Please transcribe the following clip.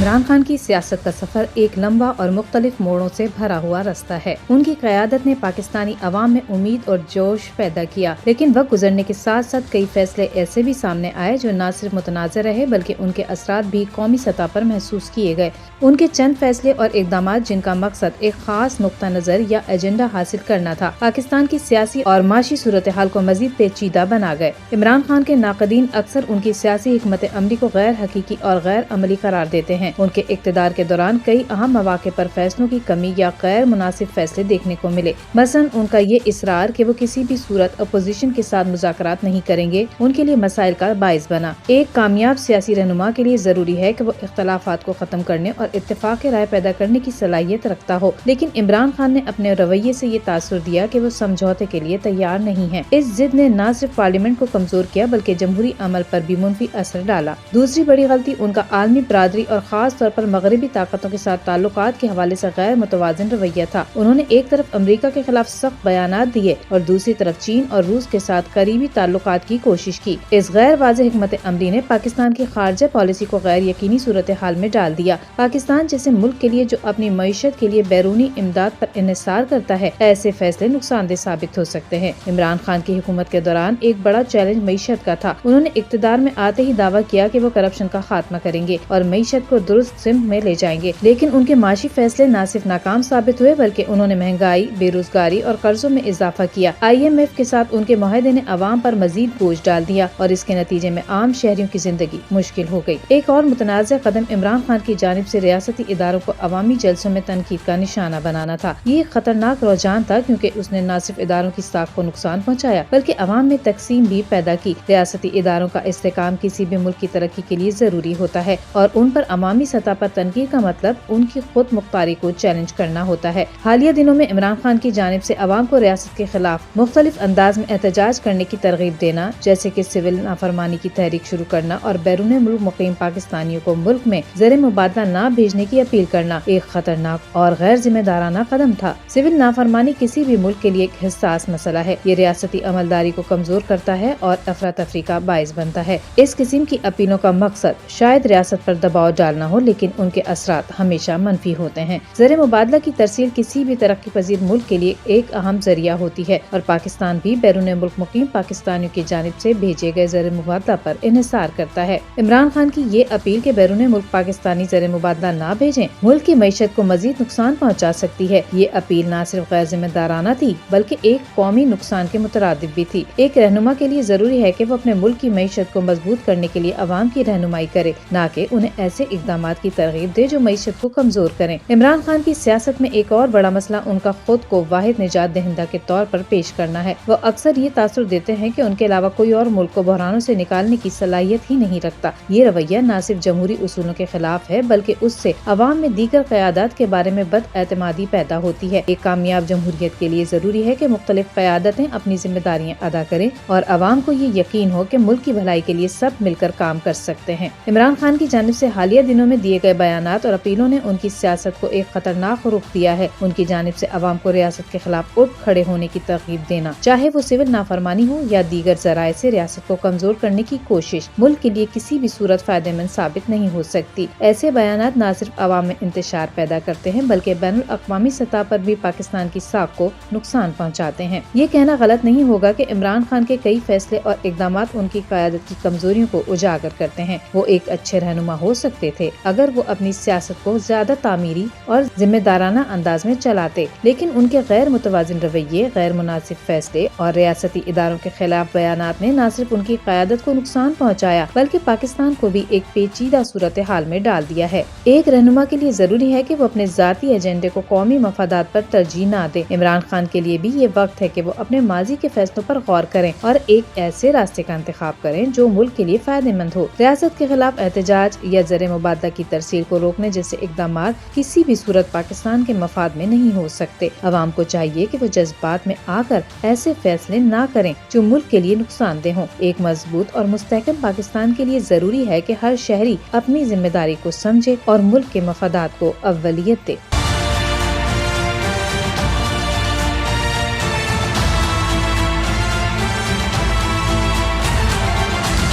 عمران خان کی سیاست کا سفر ایک لمبا اور مختلف موڑوں سے بھرا ہوا راستہ ہے۔ ان کی قیادت نے پاکستانی عوام میں امید اور جوش پیدا کیا، لیکن وقت گزرنے کے ساتھ ساتھ کئی فیصلے ایسے بھی سامنے آئے جو نہ صرف متنازع رہے بلکہ ان کے اثرات بھی قومی سطح پر محسوس کیے گئے۔ ان کے چند فیصلے اور اقدامات جن کا مقصد ایک خاص نقطہ نظر یا ایجنڈا حاصل کرنا تھا، پاکستان کی سیاسی اور معاشی صورتحال کو مزید پیچیدہ بنا گئے۔ عمران خان کے ناقدین اکثر ان کی سیاسی حکمت عملی کو غیر حقیقی اور غیر عملی قرار دیتے ہیں۔ ان کے اقتدار کے دوران کئی اہم مواقع پر فیصلوں کی کمی یا غیر مناسب فیصلے دیکھنے کو ملے۔ مثلا ان کا یہ اصرار کہ وہ کسی بھی صورت اپوزیشن کے ساتھ مذاکرات نہیں کریں گے ان کے لیے مسائل کا باعث بنا۔ ایک کامیاب سیاسی رہنما کے لیے ضروری ہے کہ وہ اختلافات کو ختم کرنے اور اتفاق رائے پیدا کرنے کی صلاحیت رکھتا ہو، لیکن عمران خان نے اپنے رویے سے یہ تاثر دیا کہ وہ سمجھوتے کے لیے تیار نہیں ہے۔ اس ضد نے نہ صرف پارلیمنٹ کو کمزور کیا بلکہ جمہوری عمل پر بھی منفی اثر ڈالا۔ دوسری بڑی غلطی ان کا عالمی برادری اور خاص طور پر مغربی طاقتوں کے ساتھ تعلقات کے حوالے سے غیر متوازن رویہ تھا۔ انہوں نے ایک طرف امریکہ کے خلاف سخت بیانات دیے اور دوسری طرف چین اور روس کے ساتھ قریبی تعلقات کی کوشش کی۔ اس غیر واضح حکمت عملی نے پاکستان کی خارجہ پالیسی کو غیر یقینی صورتحال میں ڈال دیا۔ پاکستان جیسے ملک کے لیے جو اپنی معیشت کے لیے بیرونی امداد پر انحصار کرتا ہے، ایسے فیصلے نقصان دہ ثابت ہو سکتے ہیں۔ عمران خان کی حکومت کے دوران ایک بڑا چیلنج معیشت کا تھا۔ انہوں نے اقتدار میں آتے ہی دعویٰ کیا کہ وہ کرپشن کا خاتمہ کریں گے اور معیشت کو درست سمت میں لے جائیں گے، لیکن ان کے معاشی فیصلے نہ صرف ناکام ثابت ہوئے بلکہ انہوں نے مہنگائی، بے روزگاری اور قرضوں میں اضافہ کیا۔ IMF کے ساتھ ان کے معاہدے نے عوام پر مزید بوجھ ڈال دیا اور اس کے نتیجے میں عام شہریوں کی زندگی مشکل ہو گئی۔ ایک اور متنازع قدم عمران خان کی جانب سے ریاستی اداروں کو عوامی جلسوں میں تنقید کا نشانہ بنانا تھا۔ یہ ایک خطرناک رجحان تھا کیونکہ اس نے نہ صرف اداروں کی ساکھ کو نقصان پہنچایا بلکہ عوام میں تقسیم بھی پیدا کی۔ ریاستی اداروں کا استحکام کسی بھی ملک کی ترقی کے لیے ضروری ہوتا ہے اور ان پر عوامی سطح پر تنقید کا مطلب ان کی خود مختاری کو چیلنج کرنا ہوتا ہے۔ حالیہ دنوں میں عمران خان کی جانب سے عوام کو ریاست کے خلاف مختلف انداز میں احتجاج کرنے کی ترغیب دینا، جیسے کہ سول نافرمانی کی تحریک شروع کرنا اور بیرون ملک مقیم پاکستانیوں کو ملک میں زیر مبادلہ نہ بھیجنے کی اپیل کرنا، ایک خطرناک اور غیر ذمہ دارانہ قدم تھا۔ سول نافرمانی کسی بھی ملک کے لیے ایک حساس مسئلہ ہے۔ یہ ریاستی عملداری کو کمزور کرتا ہے اور افراتفری کا باعث بنتا ہے۔ اس قسم کی اپیلوں کا مقصد شاید ریاست پر دباؤ ڈالنا ہو، لیکن ان کے اثرات ہمیشہ منفی ہوتے ہیں۔ زیر مبادلہ کی ترسیل کسی بھی ترقی پذیر ملک کے لیے ایک اہم ذریعہ ہوتی ہے اور پاکستان بھی بیرون ملک مقیم پاکستانیوں کی جانب سے بھیجے گئے زیر مبادلہ پر انحصار کرتا ہے۔ عمران خان کی یہ اپیل کہ بیرون ملک پاکستانی زیر مبادلہ نہ بھیجیں، ملک کی معیشت کو مزید نقصان پہنچا سکتی ہے۔ یہ اپیل نہ صرف غیر ذمہ دارانہ تھی بلکہ ایک قومی نقصان کے مترادف بھی تھی۔ ایک رہنما کے لیے ضروری ہے کہ وہ اپنے ملک کی معیشت کو مضبوط کرنے کے لیے عوام کی رہنمائی کرے، نہ کہ انہیں ایسے اقدامات کی ترغیب دے جو معیشت کو کمزور کریں۔ عمران خان کی سیاست میں ایک اور بڑا مسئلہ ان کا خود کو واحد نجات دہندہ کے طور پر پیش کرنا ہے۔ وہ اکثر یہ تاثر دیتے ہیں کہ ان کے علاوہ کوئی اور ملک کو بحرانوں سے نکالنے کی صلاحیت ہی نہیں رکھتا۔ یہ رویہ نہ صرف جمہوری اصولوں کے خلاف ہے بلکہ اس سے عوام میں دیگر قیادات کے بارے میں بد اعتمادی پیدا ہوتی ہے۔ ایک کامیاب جمہوریت کے لیے ضروری ہے کہ مختلف قیادتیں اپنی ذمہ داریاں ادا کریں اور عوام کو یہ یقین ہو کہ ملک کی بھلائی کے لیے سب مل کر کام کر سکتے ہیں۔ عمران خان کی جانب سے حالیہ دنوں میں دیے گئے بیانات اور اپیلوں نے ان کی سیاست کو ایک خطرناک رخ دیا ہے۔ ان کی جانب سے عوام کو ریاست کے خلاف اٹھ کھڑے ہونے کی ترغیب دینا، چاہے وہ سول نافرمانی ہو یا دیگر ذرائع سے ریاست کو کمزور کرنے کی کوشش، ملک کے لیے کسی بھی صورت فائدہ مند ثابت نہیں ہو سکتی۔ ایسے بیانات نہ صرف عوام میں انتشار پیدا کرتے ہیں بلکہ بین الاقوامی سطح پر بھی پاکستان کی ساکھ کو نقصان پہنچاتے ہیں۔ یہ کہنا غلط نہیں ہوگا کہ عمران خان کے کئی فیصلے اور اقدامات ان کی قیادت کی کمزوریوں کو اجاگر کرتے ہیں۔ وہ ایک اچھے رہنما ہو سکتے تھے اگر وہ اپنی سیاست کو زیادہ تعمیری اور ذمہ دارانہ انداز میں چلاتے، لیکن ان کے غیر متوازن رویے، غیر مناسب فیصلے اور ریاستی اداروں کے خلاف بیانات نے نہ صرف ان کی قیادت کو نقصان پہنچایا بلکہ پاکستان کو بھی ایک پیچیدہ صورتحال میں ڈال دیا ہے۔ ایک رہنما کے لیے ضروری ہے کہ وہ اپنے ذاتی ایجنڈے کو قومی مفادات پر ترجیح نہ دے۔ عمران خان کے لیے بھی یہ وقت ہے کہ وہ اپنے ماضی کے فیصلوں پر غور کریں اور ایک ایسے راستے کا انتخاب کریں جو ملک کے لیے فائدہ مند ہو۔ ریاست کے خلاف احتجاج یا زیر مبادلہ کی ترسیل کو روکنے جیسے اقدامات کسی بھی صورت پاکستان کے مفاد میں نہیں ہو سکتے۔ عوام کو چاہیے کہ وہ جذبات میں آ کر ایسے فیصلے نہ کریں جو ملک کے لیے نقصان دہ ہوں۔ ایک مضبوط اور مستحکم پاکستان کے لیے ضروری ہے کہ ہر شہری اپنی ذمہ داری کو سمجھے اور ملک کے مفادات کو اولویت دے۔